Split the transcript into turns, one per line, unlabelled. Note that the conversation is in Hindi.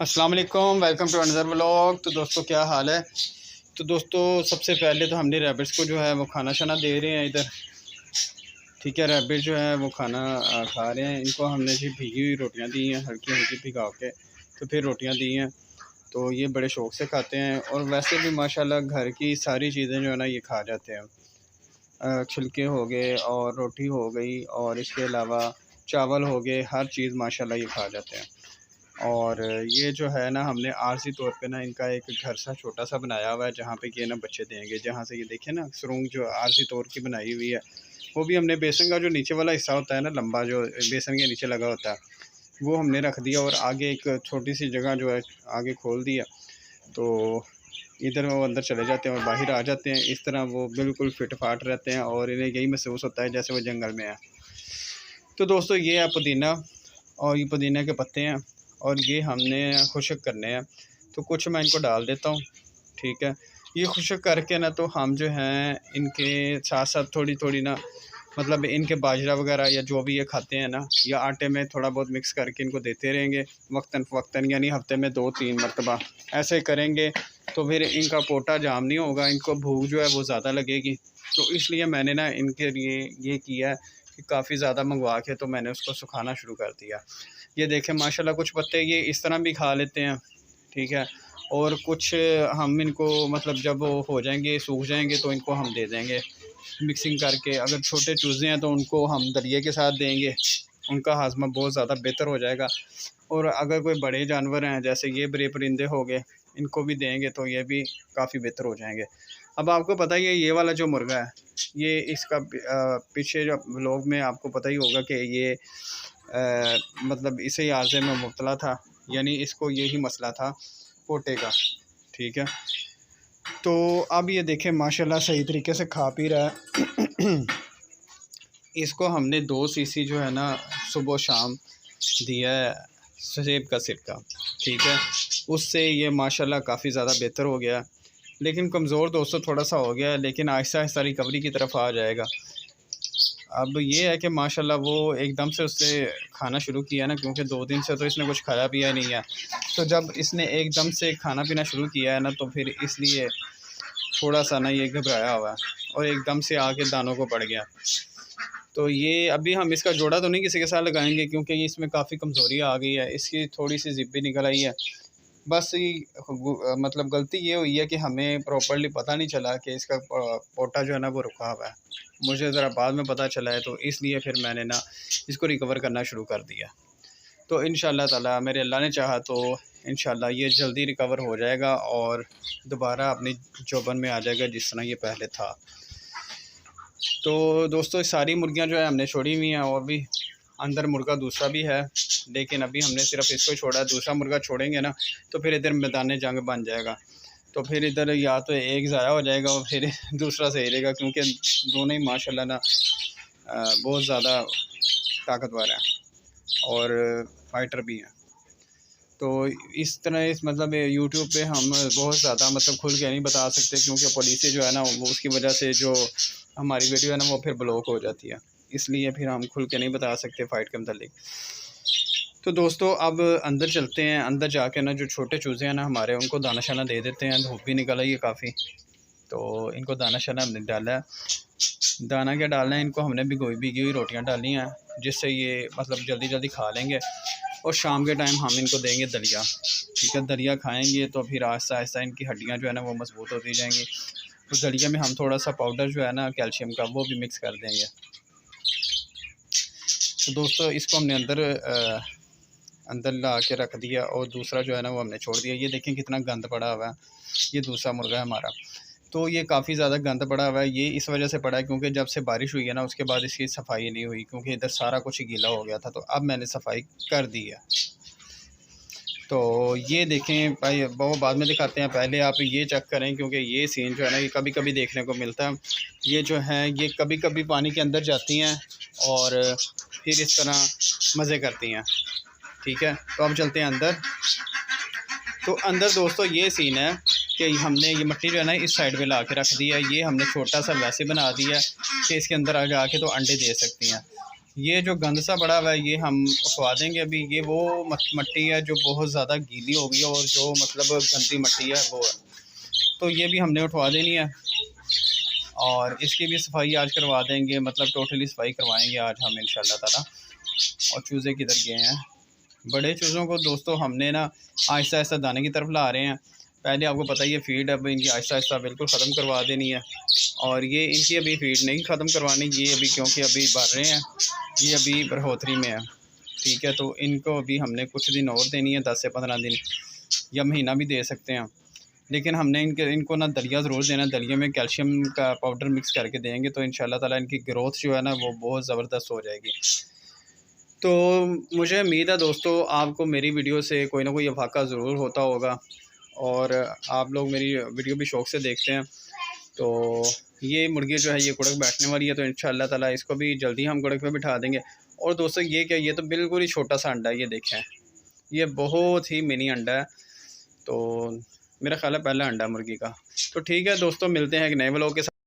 अस्सलाम वालेकुम, वेलकम टू अनदर व्लॉग। तो दोस्तों क्या हाल है। तो दोस्तों सबसे पहले तो हमने रैबिट्स को जो है वो खाना शाना दे रहे हैं इधर। ठीक है, रैबिट जो है वो खाना खा रहे हैं। इनको हमने जी भीगी हुई रोटियां दी हैं, हल्की हल्की भिगा के तो फिर रोटियां दी हैं। तो ये बड़े शौक़ से खाते हैं और वैसे भी माशाल्लाह घर की सारी चीज़ें जो है ना ये खा जाते हैं। छिलके हो गए और रोटी हो गई और इसके अलावा चावल हो गए, हर चीज़ माशाल्लाह ये खा जाते हैं। और ये जो है ना हमने आरज़ी तौर पे ना इनका एक घर सा छोटा सा बनाया हुआ है, जहाँ पे कि ना बच्चे देंगे। जहाँ से ये देखें ना सुरंग जो आरज़ी तौर की बनाई हुई है, वो भी हमने बेसन का जो नीचे वाला हिस्सा होता है ना, लंबा जो बेसन के नीचे लगा होता है, वो हमने रख दिया और आगे एक छोटी सी जगह जो है आगे खोल दिया। तो इधर वो अंदर चले जाते हैं और बाहर आ जाते हैं। इस तरह वो बिल्कुल फिट फाट रहते हैं और इन्हें यही महसूस होता है जैसे वो जंगल में है। तो दोस्तों ये है पुदीना और ये पुदीना के पत्ते हैं और ये हमने खुश्क करने हैं। तो कुछ मैं इनको डाल देता हूँ। ठीक है, ये खुश्क करके ना तो हम जो हैं इनके साथ साथ थोड़ी थोड़ी ना मतलब इनके बाजरा वगैरह या जो भी ये खाते हैं ना, या आटे में थोड़ा बहुत मिक्स करके इनको देते रहेंगे वक्तन फ़वक्तन, यानी हफ्ते में 2-3 मरतबा ऐसे करेंगे तो फिर इनका पोटा जाम नहीं होगा, इनको भूख जो है वो ज़्यादा लगेगी। तो इसलिए मैंने ना इनके लिए ये किया है कि काफ़ी ज़्यादा मंगवा के तो मैंने उसको सुखाना शुरू कर दिया। ये देखें माशाल्लाह कुछ पत्ते ये इस तरह भी खा लेते हैं। ठीक है, और कुछ हम इनको मतलब जब वो हो जाएंगे सूख जाएंगे तो इनको हम दे देंगे मिक्सिंग करके। अगर छोटे चूज़े हैं तो उनको हम दलिए के साथ देंगे, उनका हाजमा बहुत ज़्यादा बेहतर हो जाएगा। और अगर कोई बड़े जानवर हैं जैसे ये बड़े परिंदे हो गए, इनको भी देंगे तो ये भी काफ़ी बेहतर हो जाएंगे। अब आपको पता ही है ये वाला जो मुर्गा है, ये इसका पीछे जो व्लॉग में आपको पता ही होगा कि ये मतलब इसे आर्ज़े में मुब्तला था, यानी इसको यही मसला था पोटे का। ठीक है, तो अब ये देखें माशाल्लाह सही तरीके से खा पी रहा है। इसको हमने 2 सीसी जो है ना सुबह शाम दिया है सेब का सिरका। ठीक है, उससे ये माशाल्लाह काफ़ी ज़्यादा बेहतर हो गया, लेकिन कमज़ोर दोस्तों थोड़ा सा हो गया है, लेकिन आहिस्ता आहिस्ता रिकवरी की तरफ आ जाएगा। अब ये है कि माशाल्लाह वो एकदम से उससे खाना शुरू किया ना, क्योंकि 2 दिन से तो इसने कुछ खाया पिया नहीं है। तो जब इसने एकदम से खाना पीना शुरू किया है ना, तो फिर इसलिए थोड़ा सा ना ये घबराया हुआ है और एकदम से आके दानों को पड़ गया। तो ये अभी हम इसका जोड़ा तो नहीं किसी के साथ लगाएंगे, क्योंकि ये इसमें काफ़ी कमज़ोरी आ गई है, इसकी थोड़ी सी ज़िप भी निकल आई है। बस ये मतलब गलती ये हुई है कि हमें प्रॉपर्ली पता नहीं चला कि इसका पोटा जो है ना वो रुका हुआ है। मुझे ज़रा बाद में पता चला है, तो इसलिए फिर मैंने ना इसको रिकवर करना शुरू कर दिया। तो इंशाअल्लाह ताला मेरे अल्लाह ने चाहा तो इंशाअल्लाह ये जल्दी रिकवर हो जाएगा और दोबारा अपनी जोबन में आ जाएगा जिस तरह ये पहले था। तो दोस्तों सारी मुर्गियां जो है हमने छोड़ी हुई हैं और भी अंदर मुर्गा दूसरा भी है, लेकिन अभी हमने सिर्फ इसको छोड़ा है। दूसरा मुर्गा छोड़ेंगे ना तो फिर इधर मैदान जंग बन जाएगा, तो फिर इधर या तो एक ज़ाया हो जाएगा और फिर दूसरा सही रहेगा, क्योंकि दोनों ही माशाल्लाह ना बहुत ज़्यादा ताकतवर हैं और फाइटर भी हैं। तो इस तरह इस मतलब यूट्यूब पे हम बहुत ज़्यादा मतलब खुल के नहीं बता सकते, क्योंकि पॉलिसी जो है ना वो उसकी वजह से जो हमारी वीडियो है ना वो फिर ब्लॉक हो जाती है, इसलिए फिर हम खुल के नहीं बता सकते फ़ाइट के मतलब। तो दोस्तों अब अंदर चलते हैं। अंदर जाके ना जो छोटे चूज़े हैं ना हमारे, उनको दाना शाना दे देते हैं। धूप भी निकल आई है काफ़ी, तो इनको दाना शाना हमने डाला है। दाना क्या डालना है, इनको हमने भिगी हुई रोटियां डाली हैं, जिससे ये मतलब जल्दी जल्दी खा लेंगे। और शाम के टाइम हम इनको देंगे दलिया। ठीक है, दलिया खाएंगे तो फिर आहिस्ता आहिस्ता इनकी हड्डियाँ जो है ना वो मजबूत होती जाएंगी। तो दलिया में हम थोड़ा सा पाउडर जो है ना कैल्शियम का वो भी मिक्स कर देंगे। तो दोस्तों इसको हमने अंदर ला के रख दिया और दूसरा जो है ना वो हमने छोड़ दिया। ये देखें कितना गंद पड़ा हुआ है, ये दूसरा मुर्गा है हमारा। तो ये काफ़ी ज़्यादा गंद पड़ा हुआ है। ये इस वजह से पड़ा है क्योंकि जब से बारिश हुई है ना उसके बाद इसकी सफाई नहीं हुई, क्योंकि इधर सारा कुछ गीला हो गया था। तो अब मैंने सफाई कर दी है। तो ये देखें भाई, वो बाद में दिखाते हैं, पहले आप ये चेक करें, क्योंकि ये सीन जो है ना ये कभी कभी देखने को मिलता है। ये जो है ये कभी कभी पानी के अंदर जाती हैं और फिर इस तरह मज़े करती हैं। ठीक है, तो अब चलते हैं अंदर। तो अंदर दोस्तों ये सीन है कि हमने ये मिट्टी जो है ना इस साइड पे ला के रख दी है। ये हमने छोटा सा वैसे बना दिया है कि इसके अंदर आगे आके तो अंडे दे सकती हैं। ये जो गंद सा पड़ा हुआ है ये हम उठवा देंगे अभी। ये वो मट्टी है जो बहुत ज़्यादा गीली हो गई है और जो मतलब गंदी मट्टी है वो है, तो ये भी हमने उठवा देनी है और इसकी भी सफाई आज करवा देंगे, मतलब टोटली सफाई करवाएंगे आज हम इंशाल्लाह ताला। और चूज़े किधर गए हैं? बड़े चूज़ों को दोस्तों हमने ना आहिस्ता आहिस्ता दाने की तरफ ला रहे हैं। पहले आपको पता ही है फीड अब इनकी आहिस्ता आहिस्ता बिल्कुल ख़त्म करवा देनी है। और ये इनकी अभी फीड नहीं ख़त्म करवानी, ये अभी क्योंकि अभी बढ़ रहे हैं, ये अभी बरहोतरी में है, ठीक है। तो इनको अभी हमने कुछ दिन और देनी है, 10 से 15 दिन या महीना भी दे सकते हैं। लेकिन हमने इनको ना दलिया ज़रूर देना, दलिया में कैल्शियम का पाउडर मिक्स करके देंगे तो इंशाल्लाह ताला इनकी ग्रोथ जो है ना वो बहुत ज़बरदस्त हो जाएगी। तो मुझे उम्मीद है दोस्तों आपको मेरी वीडियो से कोई ना कोई अफाका ज़रूर होता होगा और आप लोग मेरी वीडियो भी शौक़ से देखते हैं। तो ये मुर्गी जो है ये गुड़क बैठने वाली है, तो इंशाल्लाह ताला इसको भी जल्दी हम गुड़क पे बिठा देंगे। और दोस्तों ये क्या, ये तो बिल्कुल ही छोटा सा अंडा है, ये देखें, ये बहुत ही मिनी अंडा है। तो मेरा ख्याल है पहला अंडा मुर्गी का। तो ठीक है दोस्तों, मिलते हैं एक नए व्लॉग के साथ।